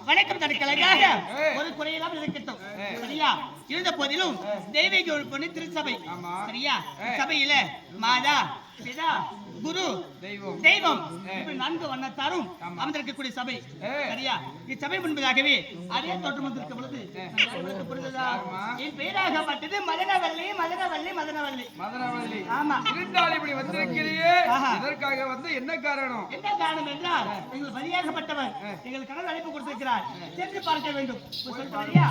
வணக்கம் தடுக்கலையாக ஒரு குறையெல்லாம் இருக்கட்டும் சரியா. இருந்த போதிலும் தெய்வீக பொண்ணு திருச்சபை சரியா. சபையில மாதா பிதா குரு தெய்வம் நான்கு வண்ணத்தாரும் அமர்ந்திருக்கக்கூடிய சபை சரியா. இச்சபை முன்பதாகவே அதே தோற்றம் வந்திருக்க பொழுது புரிந்ததா? என் பெயராகப்பட்டது மதனவல்லி மதனவல்லி மதனவல்லி மதனவல்லி. ஆமா, இருந்தால் இப்படி வந்திருக்கிறியே, இதற்காக வந்து என்ன காரணம்? என்ன காரணம் என்றால் எங்கள் பலியாகப்பட்டவர் எங்கள் கடல் அழைப்பு கொடுத்திருக்கிறார், சென்று பார்க்க வேண்டும். சரியா.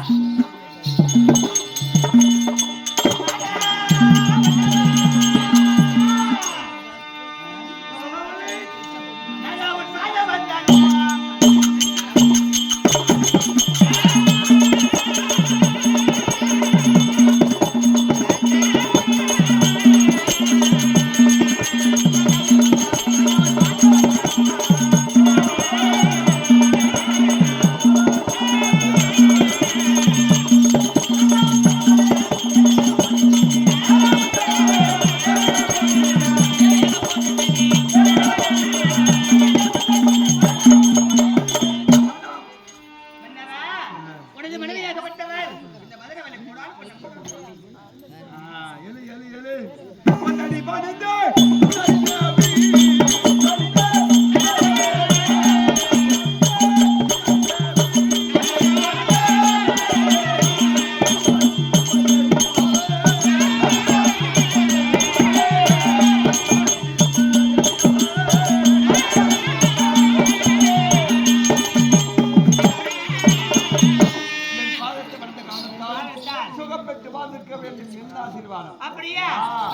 அப்படியா?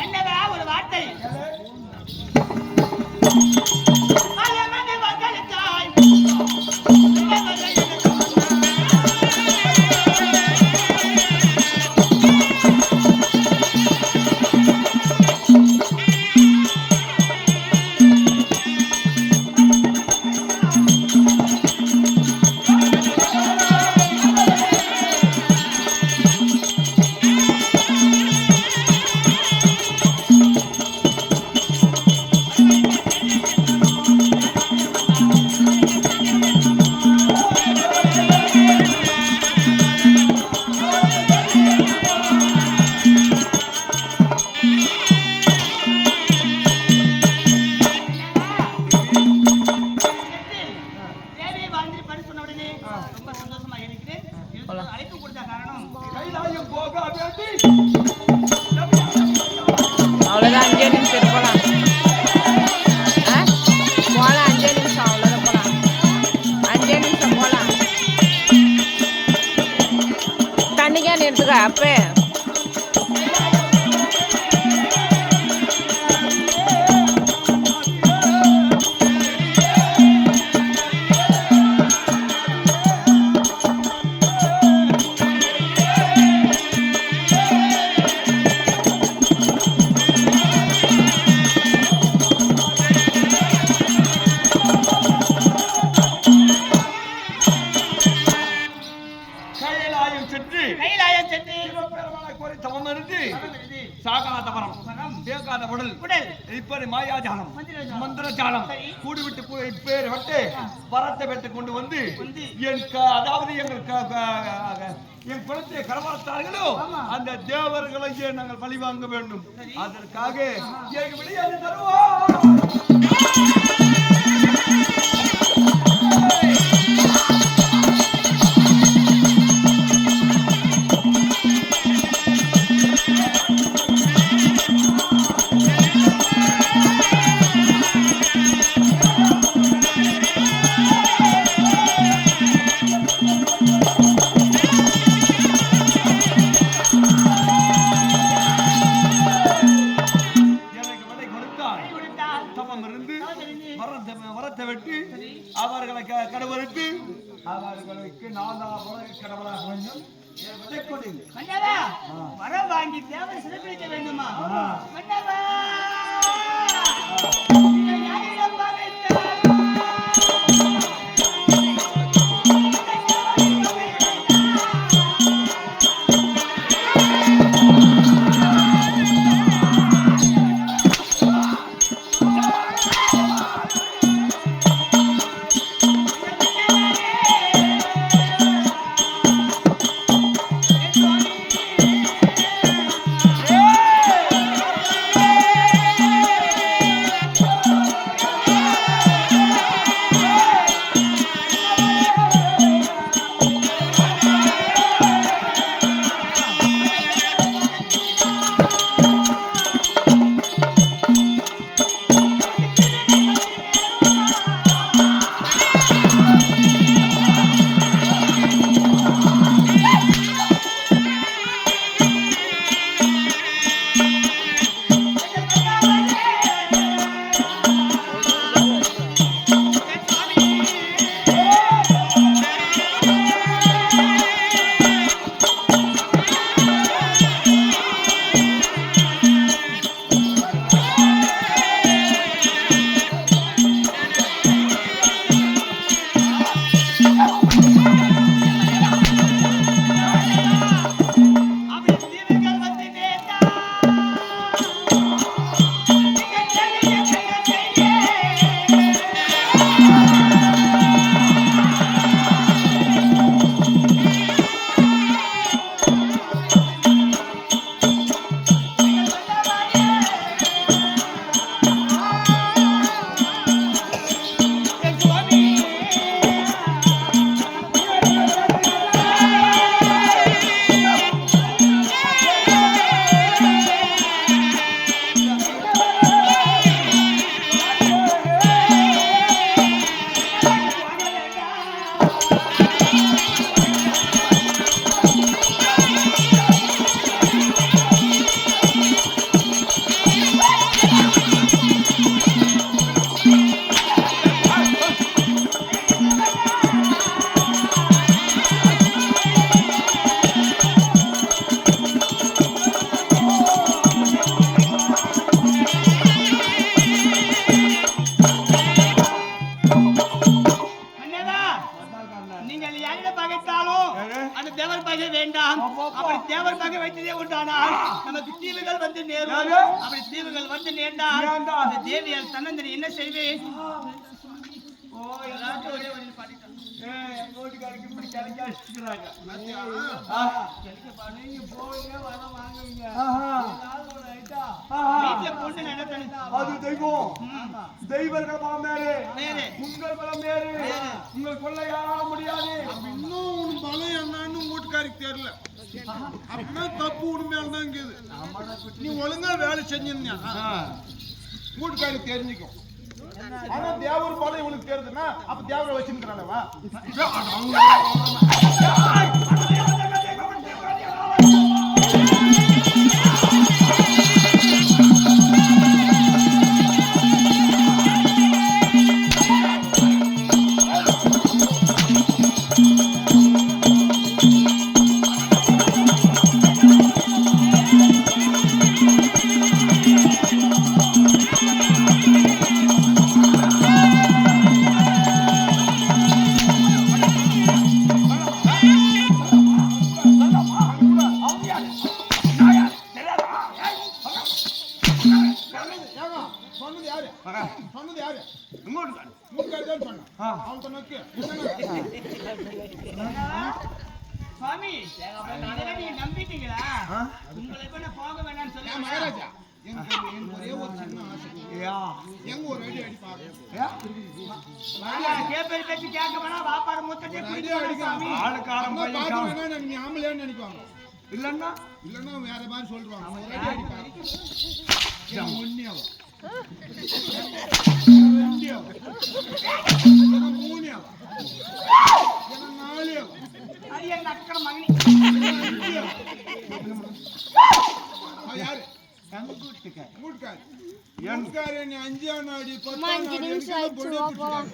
என்னடா ஒரு வார்த்தை அப்பே சாகாத வரம் வரம். கேட்காத உடல் உடல். இப்படி மாயாஜாலம் மந்திரஜாலம். மந்திரஜாலம் சரி. கூடிவிட்டு பேர் விட்டு வரத்தை வெட்டு கொண்டு வந்து அதாவது என் குலத்தை கரவாத்தார்களோ ஆமா. அந்த தேவர்களையே நாங்கள் பழி வாங்க வேண்டும். அதற்காக எனக்கு விளையாடி தருவோம். வரத்தை வெட்டி அவர்களை கடவுளுக்கு அவர்களுக்கு கடவுளாக வேண்டும். வர வாங்கி தேவை சிறப்பிக்க வேண்டுமா? தேவர் பகை வைத்ததே உண்டானால் நமக்கு தீவுகள் வந்து நேரும். அப்படி தீவுகள் வந்து நேர்ந்தால் அந்த தேவியார் தன்னந்தனி என்ன செய்வேன்? உங்கள் கொள்ளையாக முடியாது. இன்னும் பலம் என்னன்னு வீட்டுக்காரிக்கு தெரியல. அப்படின்னா தப்பு உண்மையால தான் இருக்குது. நீ ஒழுங்கா வேலை செஞ்சிருந்தா வீட்டுக்காரிக்கு தெரிஞ்சுக்கும். ஆனா தேவர் பலம் இவனுக்கு தெரியுதுன்னா அப்ப தேவரை வச்சிருக்கிறானவா? Hey! அவள்கிட்ட நோக்கு சுவாமி இதெல்லாம் நீங்க நம்பிட்டீங்களா? உங்களை இப்ப நான் போக வேணாம்னு சொல்லி மகாராஜா எனக்கு ஒரே ஒரு சின்ன ஆசை எங்க ஒரு அடி அடி பாக்க கேப்பல் பேச்சு கேட்க வேணாம் வாப்பார முத்தத்தை குடிக்க சாமி ஆளுக்காரம் பையன் நீ ஆம்பளையான்னு நினைப்பாங்க இல்லன்னா வேற மாதிரி சொல்றாங்க ஒரு அடி அடி பாக்க ஒன்னியாவும் ரெண்டியாவும் மூணியாவும் நாலியாவும் அடிய நக்கற மகனி யாரு கூட்டுக்காரு நீ 5 நாடி 10 நாடி போலாம்